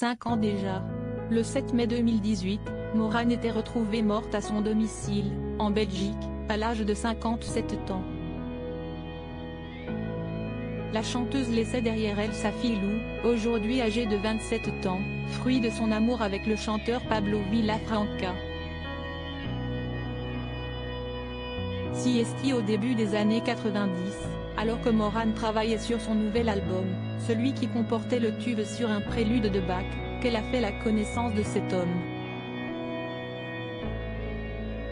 5 ans déjà. Le 7 mai 2018, Morane était retrouvée morte à son domicile, en Belgique, à l'âge de 57 ans. La chanteuse laissait derrière elle sa fille Lou, aujourd'hui âgée de 27 ans, fruit de son amour avec le chanteur Pablo Villafranca. Siesti au début des années 90, alors que Morane travaillait sur son nouvel album, celui qui comportait le tube sur un prélude de Bach, qu'elle a fait la connaissance de cet homme.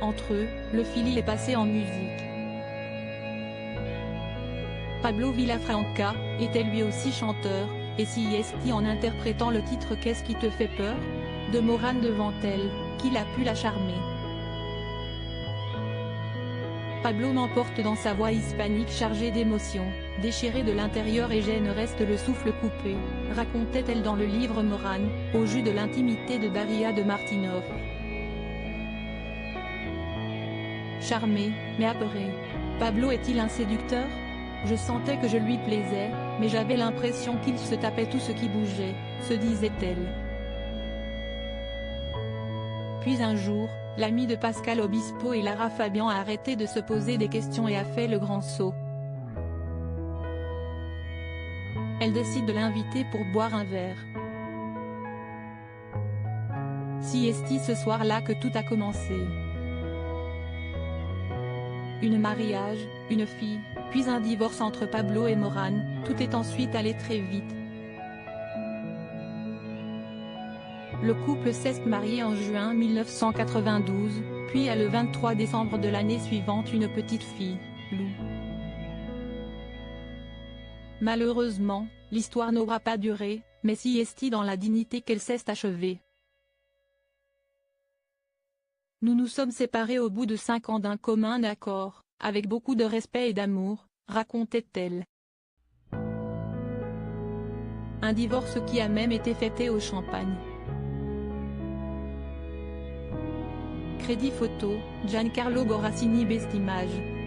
Entre eux, le fil est passé en musique. Pablo Villafranca était lui aussi chanteur, et Siesti en interprétant le titre Qu'est-ce qui te fait peur de Morane devant elle, qu'il a pu la charmer. Pablo m'emporte dans sa voix hispanique chargée d'émotions, déchirée de l'intérieur et gêne reste le souffle coupé, racontait-elle dans le livre Morane, au jus de l'intimité de Daria de Martinoff. Charmé, mais apeuré. Pablo est-il un séducteur? Je sentais que je lui plaisais, mais j'avais l'impression qu'il se tapait tout ce qui bougeait, se disait-elle. Puis un jour, l'ami de Pascal Obispo et Lara Fabian a arrêté de se poser des questions et a fait le grand saut. Elle décide de l'inviter pour boire un verre. Siesti ce soir-là que tout a commencé. Un mariage, une fille, puis un divorce entre Pablo et Morane, tout est ensuite allé très vite. Le couple s'est marié en juin 1992, puis a le 23 décembre de l'année suivante une petite fille, Lou. Malheureusement, l'histoire n'aura pas duré, mais Siesti dans la dignité qu'elle s'est achevée. Nous nous sommes séparés au bout de 5 ans d'un commun accord, avec beaucoup de respect et d'amour, racontait-elle. Un divorce qui a même été fêté au champagne. Crédit photo, Giancarlo Borassini Bestimage.